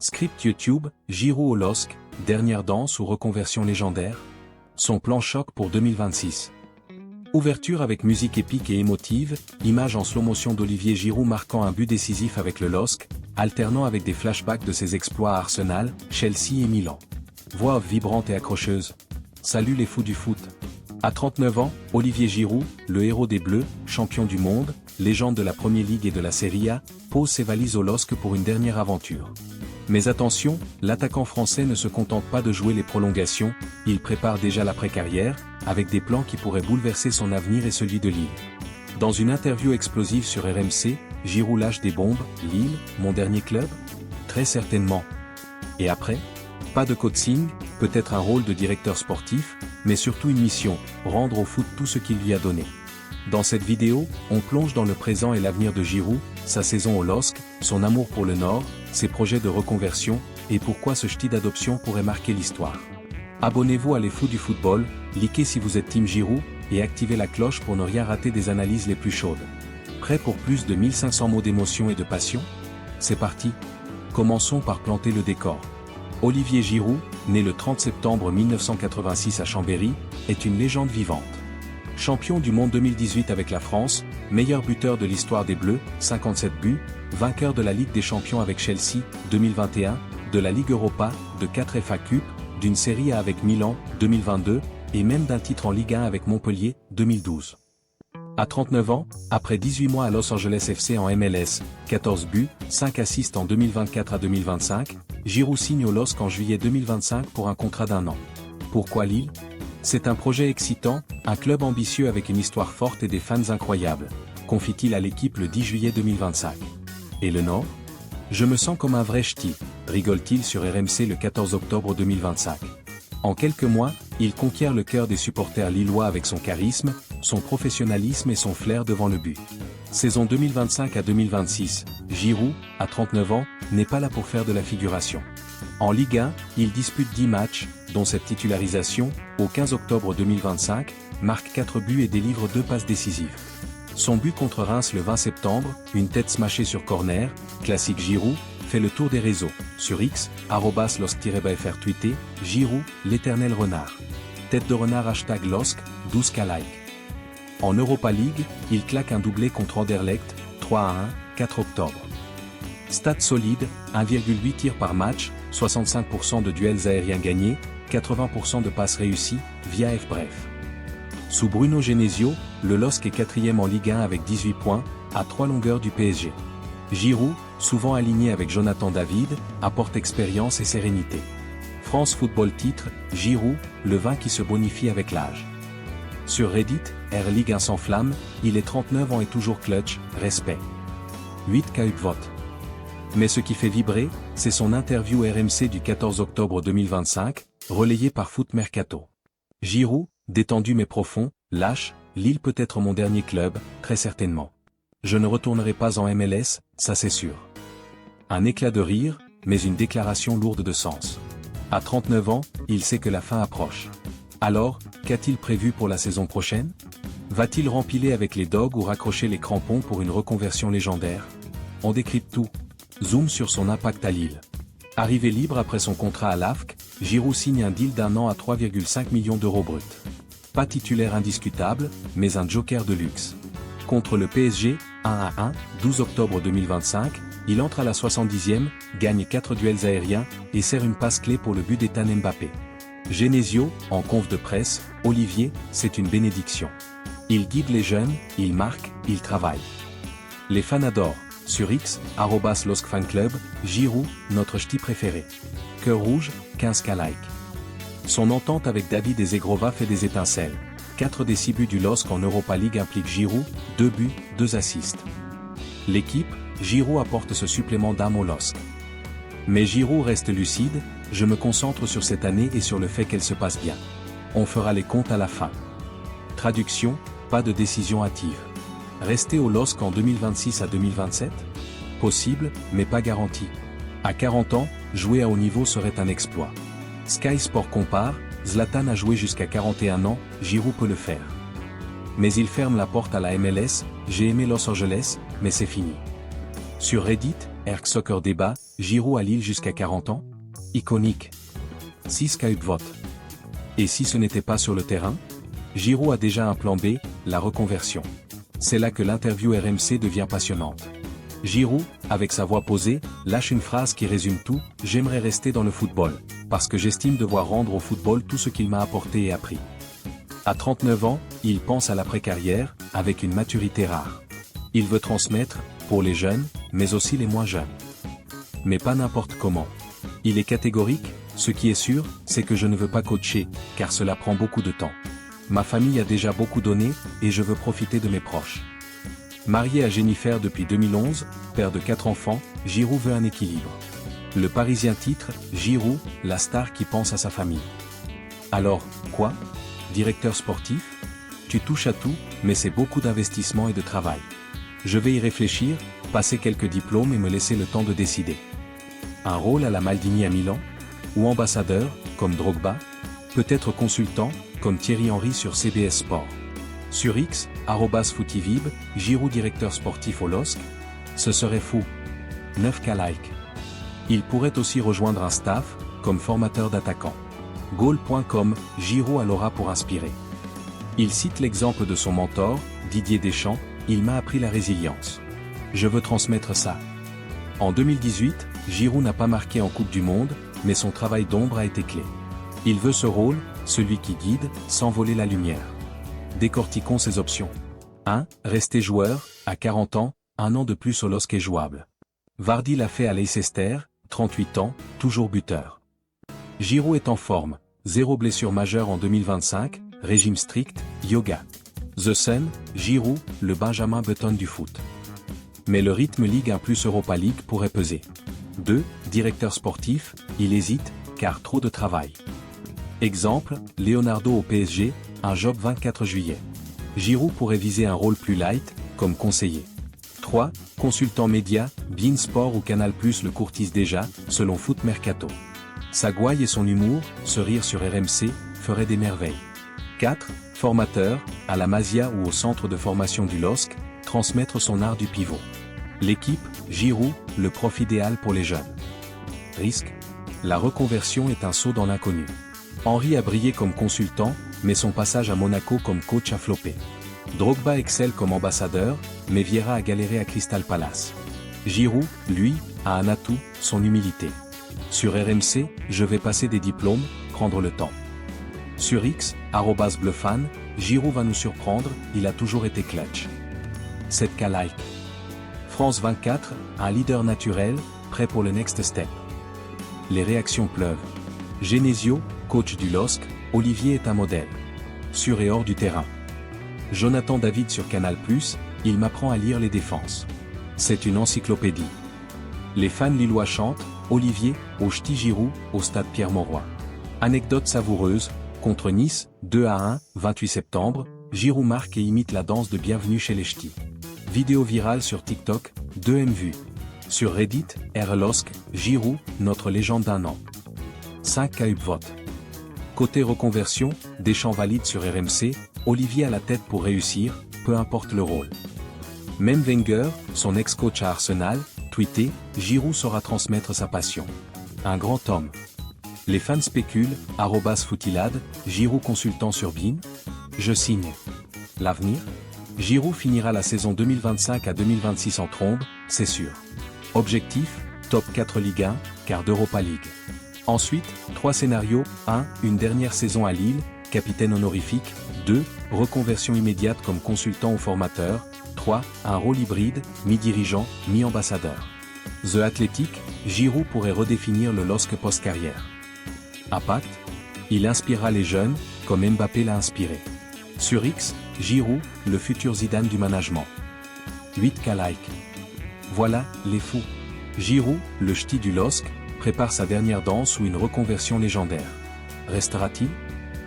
Script YouTube, Giroud au LOSC, dernière danse ou reconversion légendaire? Son plan choc pour 2026. Ouverture avec musique épique et émotive, image en slow-motion d'Olivier Giroud marquant un but décisif avec le LOSC, alternant avec des flashbacks de ses exploits à Arsenal, Chelsea et Milan. Voix off vibrante et accrocheuse. Salut les fous du foot. À 39 ans, Olivier Giroud, le héros des Bleus, champion du monde, légende de la Premier League et de la Serie A, pose ses valises au LOSC pour une dernière aventure. Mais attention, l'attaquant français ne se contente pas de jouer les prolongations, il prépare déjà l'après-carrière, avec des plans qui pourraient bouleverser son avenir et celui de Lille. Dans une interview explosive sur RMC, Giroud lâche des bombes. Lille, mon dernier club? Très certainement. Et après? Pas de coaching, peut-être un rôle de directeur sportif, mais surtout une mission, rendre au foot tout ce qu'il lui a donné. Dans cette vidéo, on plonge dans le présent et l'avenir de Giroud, sa saison au LOSC, son amour pour le Nord, ses projets de reconversion, et pourquoi ce ch'ti d'adoption pourrait marquer l'histoire. Abonnez-vous à Les Fous du Football, likez si vous êtes Team Giroud, et activez la cloche pour ne rien rater des analyses les plus chaudes. Prêt pour plus de 1500 mots d'émotion et de passion? C'est parti. Commençons par planter le décor. Olivier Giroud, né le 30 septembre 1986 à Chambéry, est une légende vivante. Champion du monde 2018 avec la France, meilleur buteur de l'histoire des Bleus, 57 buts, vainqueur de la Ligue des Champions avec Chelsea, 2021, de la Ligue Europa, de 4 FA Cup, d'une Serie A avec Milan, 2022, et même d'un titre en Ligue 1 avec Montpellier, 2012. À 39 ans, après 18 mois à Los Angeles FC en MLS, 14 buts, 5 assists en 2024 à 2025, Giroud signe au LOSC en juillet 2025 pour un contrat d'1 an. Pourquoi Lille? C'est un projet excitant, un club ambitieux avec une histoire forte et des fans incroyables, confie-t-il à l'équipe le 10 juillet 2025. Et le Nord? Je me sens comme un vrai ch'ti, rigole-t-il sur RMC le 14 octobre 2025. En quelques mois, il conquiert le cœur des supporters lillois avec son charisme, son professionnalisme et son flair devant le but. Saison 2025 à 2026, Giroud, à 39 ans, n'est pas là pour faire de la figuration. En Ligue 1, il dispute 10 matchs, dont cette titularisation, au 15 octobre 2025, marque 4 buts et délivre 2 passes décisives. Son but contre Reims le 20 septembre, une tête smashée sur corner, classique Giroud, fait le tour des réseaux. Sur X, @LOSC-FR tweeté, Giroud, l'éternel renard. Tête de renard #LOSC, 12K like. En Europa League, il claque un doublé contre Anderlecht, 3-1, 4 octobre. Stats solides, 1,8 tirs par match, 65% de duels aériens gagnés, 80% de passes réussies, via F-Bref. Sous Bruno Genesio, le LOSC est 4e en Ligue 1 avec 18 points, à 3 longueurs du PSG. Giroud, souvent aligné avec Jonathan David, apporte expérience et sérénité. France Football titre, Giroud, le vin qui se bonifie avec l'âge. Sur Reddit, Air Ligue 1 s'enflamme, il est 39 ans et toujours clutch, respect. 8K upvote. Mais ce qui fait vibrer, c'est son interview RMC du 14 octobre 2025, relayée par Foot Mercato. Giroud, détendu mais profond, lâche, Lille peut être mon dernier club, très certainement. Je ne retournerai pas en MLS, ça c'est sûr. Un éclat de rire, mais une déclaration lourde de sens. À 39 ans, il sait que la fin approche. Alors, qu'a-t-il prévu pour la saison prochaine? Va-t-il rempiler avec les Dogs ou raccrocher les crampons pour une reconversion légendaire? On décrypte tout. Zoom sur son impact à Lille. Arrivé libre après son contrat à l'AFC, Giroud signe un deal d'1 an à 3,5 millions d'euros bruts. Pas titulaire indiscutable, mais un joker de luxe. Contre le PSG, 1-1, 12 octobre 2025, il entre à la 70e, gagne 4 duels aériens, et sert une passe clé pour le but d'Ethan Mbappé. Genesio, en conf de presse, Olivier, c'est une bénédiction. Il guide les jeunes, il marque, il travaille. Les fans adorent. Sur X, @LOSCFanclub, Giroud, notre ch'ti préféré. Cœur rouge, 15K like. Son entente avec David et Zegrova fait des étincelles. 4 des 6 buts du LOSC en Europa League impliquent Giroud, 2 buts, 2 assists. L'équipe, Giroud apporte ce supplément d'âme au LOSC. Mais Giroud reste lucide, je me concentre sur cette année et sur le fait qu'elle se passe bien. On fera les comptes à la fin. Traduction, pas de décision hâtive. Rester au LOSC en 2026 à 2027? Possible, mais pas garanti. À 40 ans, jouer à haut niveau serait un exploit. Sky Sport compare, Zlatan a joué jusqu'à 41 ans, Giroud peut le faire. Mais il ferme la porte à la MLS, j'ai aimé Los Angeles, mais c'est fini. Sur Reddit, Erk Soccer débat, Giroud à Lille jusqu'à 40 ans? Iconique. 6 vote. Et si ce n'était pas sur le terrain? Giroud a déjà un plan B, la reconversion. C'est là que l'interview RMC devient passionnante. Giroud, avec sa voix posée, lâche une phrase qui résume tout: j'aimerais rester dans le football, parce que j'estime devoir rendre au football tout ce qu'il m'a apporté et appris. À 39 ans, il pense à l'après-carrière, avec une maturité rare. Il veut transmettre, pour les jeunes, mais aussi les moins jeunes. Mais pas n'importe comment. Il est catégorique: ce qui est sûr, c'est que je ne veux pas coacher, car cela prend beaucoup de temps. Ma famille a déjà beaucoup donné, et je veux profiter de mes proches. Marié à Jennifer depuis 2011, père de 4 enfants, Giroud veut un équilibre. Le Parisien titre, Giroud, la star qui pense à sa famille. Alors, quoi? Directeur sportif? Tu touches à tout, mais c'est beaucoup d'investissement et de travail. Je vais y réfléchir, passer quelques diplômes et me laisser le temps de décider. Un rôle à la Maldini à Milan? Ou ambassadeur, comme Drogba? Peut-être consultant, comme Thierry Henry sur CBS Sport. Sur X, @footivib, Giroud directeur sportif au LOSC? Ce serait fou. 9K like. Il pourrait aussi rejoindre un staff, comme formateur d'attaquants. Goal.com, Giroud à l'aura pour inspirer. Il cite l'exemple de son mentor, Didier Deschamps: il m'a appris la résilience. Je veux transmettre ça. En 2018, Giroud n'a pas marqué en Coupe du Monde, mais son travail d'ombre a été clé. Il veut ce rôle, celui qui guide, sans voler la lumière. Décortiquons ses options. 1. Rester joueur, à 40 ans, un an de plus au LOSC est jouable. Vardy l'a fait à Leicester, 38 ans, toujours buteur. Giroud est en forme, 0 blessure majeure en 2025, régime strict, yoga. The Sun, Giroud, le Benjamin Button du foot. Mais le rythme Ligue 1 plus Europa League pourrait peser. 2. Directeur sportif, il hésite, car trop de travail. Exemple, Leonardo au PSG, un job 24 juillet. Giroud pourrait viser un rôle plus light, comme conseiller. 3. Consultant média, beIN Sport ou Canal+ le courtise déjà, selon Foot Mercato. Sa gouaille et son humour, ce rire sur RMC, feraient des merveilles. 4. Formateur, à la Masia ou au centre de formation du LOSC, transmettre son art du pivot. L'équipe, Giroud, le prof idéal pour les jeunes. Risque? La reconversion est un saut dans l'inconnu. Henry a brillé comme consultant, mais son passage à Monaco comme coach a floppé. Drogba excelle comme ambassadeur, mais Vieira a galéré à Crystal Palace. Giroud, lui, a un atout, son humilité. Sur RMC, je vais passer des diplômes, prendre le temps. Sur X, @bluffan, Giroud va nous surprendre, il a toujours été clutch. 7K like. France 24, un leader naturel, prêt pour le next step. Les réactions pleuvent. Genesio, coach du LOSC, Olivier est un modèle. Sur et hors du terrain. Jonathan David sur Canal+, il m'apprend à lire les défenses. C'est une encyclopédie. Les fans lillois chantent, Olivier, au ch'ti Giroud, au stade Pierre-Mauroy. Anecdote savoureuse, contre Nice, 2-1, 28 septembre, Giroud marque et imite la danse de Bienvenue chez les ch'tis. Vidéo virale sur TikTok, 2M vues. Sur Reddit, RLOSC, Giroud, notre légende d'un an. 5K vote. Côté reconversion, Deschamps valide sur RMC, Olivier à la tête pour réussir, peu importe le rôle. Même Wenger, son ex-coach à Arsenal, tweeté, Giroud saura transmettre sa passion. Un grand homme. Les fans spéculent, @footilade, Giroud consultant sur beIN? Je signe. L'avenir? Giroud finira la saison 2025 à 2026 en trombe, c'est sûr. Objectif, top 4 Ligue 1, quart d'Europa League. Ensuite, 3 scénarios, 1. Une dernière saison à Lille, capitaine honorifique, 2. Reconversion immédiate comme consultant ou formateur, 3. Un rôle hybride, mi-dirigeant, mi-ambassadeur. The Athletic, Giroud pourrait redéfinir le LOSC post-carrière. Impact? Il inspirera les jeunes, comme Mbappé l'a inspiré. Sur X, Giroud, le futur Zidane du management. 8K like. Voilà, les fous. Giroud, le ch'ti du LOSC, prépare sa dernière danse ou une reconversion légendaire. Restera-t-il?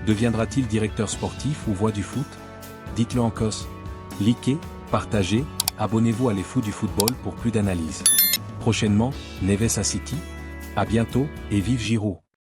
Deviendra-t-il directeur sportif ou voix du foot? Dites-le en cos. Likez, partagez, abonnez-vous à Les Fous du Football pour plus d'analyses. Prochainement, Neves à City? À bientôt, et vive Giroud!